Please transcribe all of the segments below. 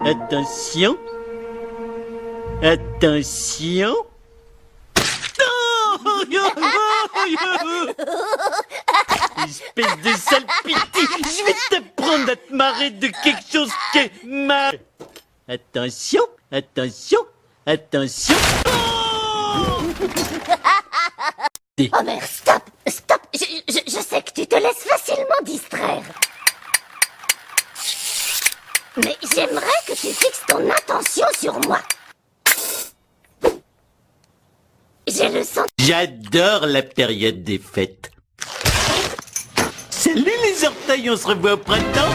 Attention. Attention. Espèce de sale piti, je vais t'apprendre à te marrer de quelque chose qui est mal. Attention, attention, attention. Oh merde, stop, stop. Je sais que tu te laisses facilement distraire. Mais j'aimerais que tu fixes ton attention sur moi. J'ai le sens... J'adore la période des fêtes. Salut les orteils, on se revoit au printemps.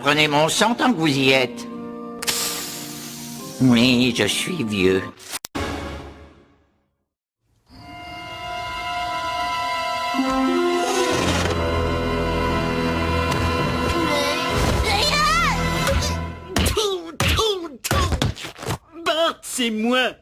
Prenez mon sang tant que vous y êtes. Oui, je suis vieux. Bart, c'est moi.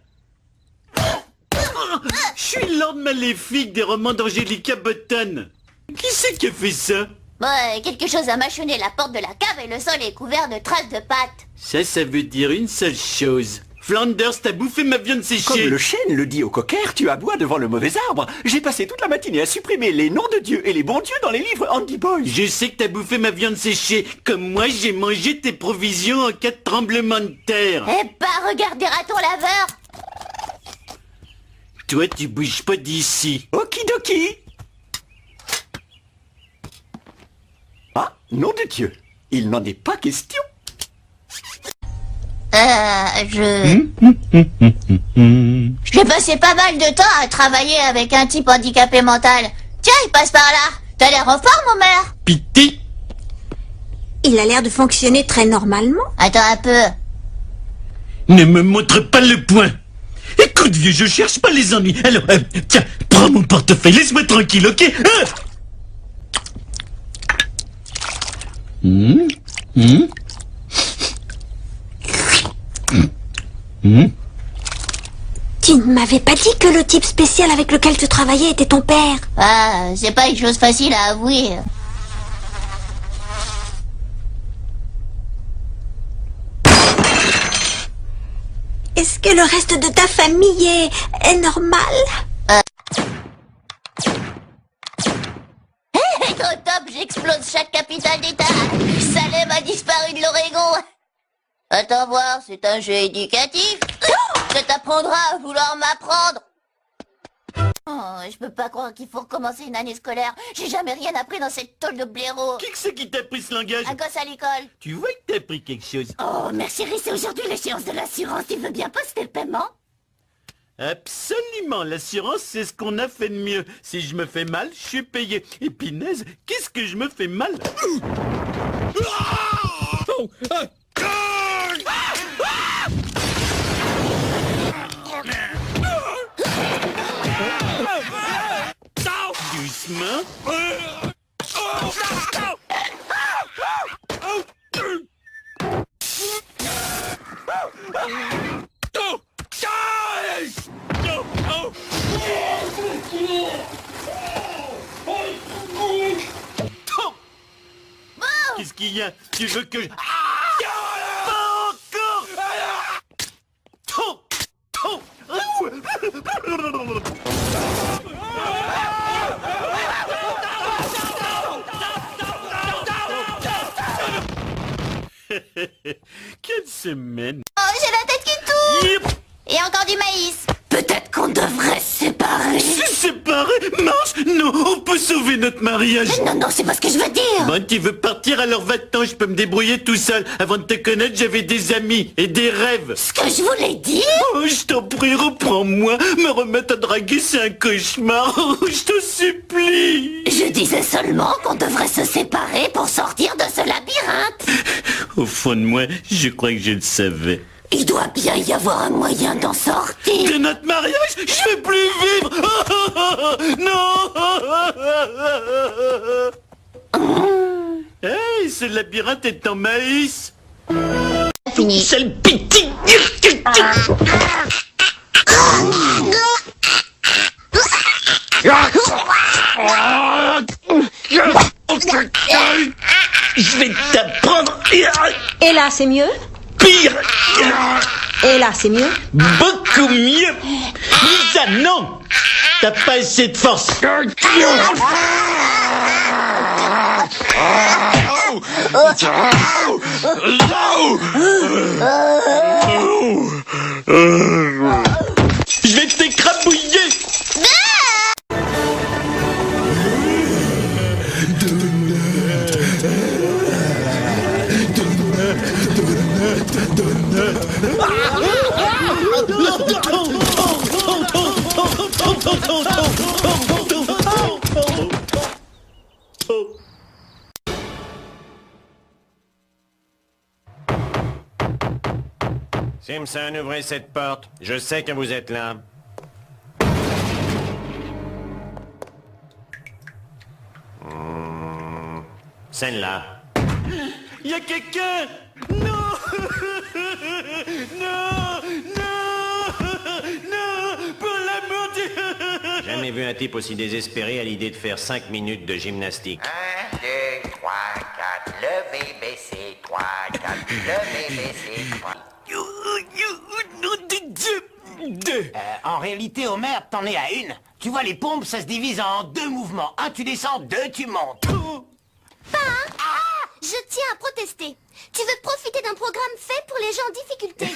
Je suis Lord Maléfique des romans d'Angelica Button. Qui c'est qui a fait ça? Ouais, quelque chose a mâchonné la porte de la cave et le sol est couvert de traces de pâtes. Ça veut dire une seule chose. Flanders, t'as bouffé ma viande séchée. Comme le chêne le dit au cocker, tu aboies devant le mauvais arbre. J'ai passé toute la matinée à supprimer les noms de Dieu et les bons dieux dans les livres Andy Boy. Je sais que t'as bouffé ma viande séchée. Comme moi, j'ai mangé tes provisions en cas de tremblement de terre. Eh bah, regarde des ratons laveurs. Toi, tu bouges pas d'ici. Okidoki. Ah, nom de Dieu, il n'en est pas question. J'ai passé pas mal de temps à travailler avec un type handicapé mental. Tiens, il passe par là. T'as l'air en forme, mon mère. Piti. Il a l'air de fonctionner très normalement. Attends un peu. Ne me montre pas le poing. Écoute, vieux, je cherche pas les ennuis. Alors, tiens, prends mon portefeuille, laisse-moi tranquille, ok? Tu ne m'avais pas dit que le type spécial avec lequel tu travaillais était ton père. Ah, c'est pas une chose facile à avouer. Est-ce que le reste de ta famille est normal? Au top, j'explose chaque capitale d'État. Salem a disparu de l'Oregon. Attends voir, c'est un jeu éducatif. Ça t'apprendra à vouloir m'apprendre. Oh, je peux pas croire qu'il faut recommencer une année scolaire. J'ai jamais rien appris dans cette tôle de blaireau. Qui que c'est qui t'a appris ce langage? Un gosse à l'école. Tu vois que t'as appris quelque chose? Oh, merci Riz, c'est aujourd'hui l'échéance de l'assurance. Tu veux bien poster le paiement? Absolument, l'assurance c'est ce qu'on a fait de mieux. Si je me fais mal, je suis payé. Et punaise, qu'est-ce que je me fais mal? Doucement. Qu'est-ce qu'il y a? Tu veux que je... Pas encore! Quelle semaine! Oh, j'ai la tête qui tourne. Yep. Et encore du maïs. Peut-être qu'on devrait se séparer. Se séparer? Marche! Non, on peut sauver notre mariage! Non, non, c'est pas ce que je veux dire. Bon, tu veux partir, alors va-t'en, je peux me débrouiller tout seul. Avant de te connaître, j'avais des amis et des rêves. Ce que je voulais dire... Oh, je t'en prie, reprends-moi. Me remettre à draguer, c'est un cauchemar. Oh, je te supplie. Je disais seulement qu'on devrait se séparer pour sortir de ce labyrinthe. Au fond de moi, je crois que je le savais. Il doit bien y avoir un moyen d'en sortir. De notre mariage, je veux plus vivre. Non. Hey, ce labyrinthe est en maïs. Fini. Sale piti. Je vais t'apprendre. Et là, c'est mieux? Pire. Et là, c'est mieux? Beaucoup mieux. Lisa, non. T'as pas assez de force. Je vais t'écrabouiller. Simpson, ouvrez cette porte. Je sais que vous êtes là. Celle-là. Y a quelqu'un. Non. Non. Non. Non. Pour l'amour de Dieu. Jamais vu un type aussi désespéré à l'idée de faire 5 minutes de gymnastique. 1, 2, 3, 4, levez, baissez, 3, 4, levez, baissez, 3. Nom de Dieu. Deux. En réalité, Homer, t'en es à une. Tu vois, les pompes, ça se divise en 2 mouvements. 1, tu descends, 2, tu montes. Je tiens à protester. Tu veux profiter d'un programme fait pour les gens en difficulté.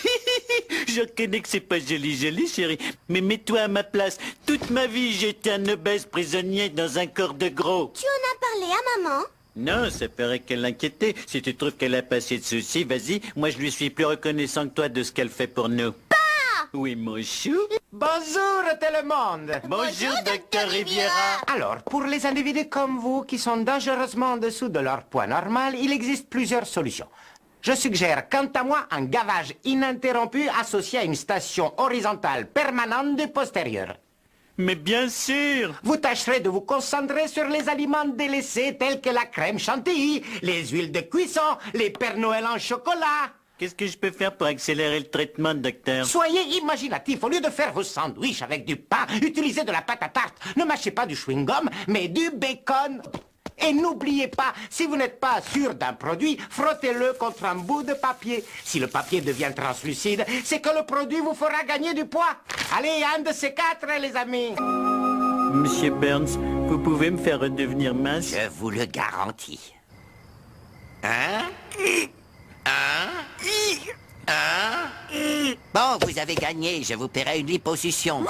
Je reconnais que c'est pas joli, chérie. Mais mets-toi à ma place. Toute ma vie, j'étais un obèse prisonnier dans un corps de gros. Tu en as parlé à maman? Non, ça paraît qu'elle l'inquiétait. Si tu trouves qu'elle a passé de soucis, vas-y. Moi, je lui suis plus reconnaissant que toi de ce qu'elle fait pour nous. Oui, mon chou. Bonjour tout le monde. Bonjour, docteur Riviera. Alors, pour les individus comme vous qui sont dangereusement en dessous de leur poids normal, il existe plusieurs solutions. Je suggère, quant à moi, un gavage ininterrompu associé à une station horizontale permanente du postérieur. Mais bien sûr. Vous tâcherez de vous concentrer sur les aliments délaissés tels que la crème chantilly, les huiles de cuisson, les Pères Noël en chocolat. Qu'est-ce que je peux faire pour accélérer le traitement, docteur? Soyez imaginatif. Au lieu de faire vos sandwichs avec du pain, utilisez de la pâte à tarte. Ne mâchez pas du chewing-gum, mais du bacon. Et n'oubliez pas, si vous n'êtes pas sûr d'un produit, frottez-le contre un bout de papier. Si le papier devient translucide, c'est que le produit vous fera gagner du poids. Allez, un de ces 4, les amis. Monsieur Burns, vous pouvez me faire redevenir mince? Je vous le garantis. Hein? Bon, vous avez gagné, je vous paierai une liposuction.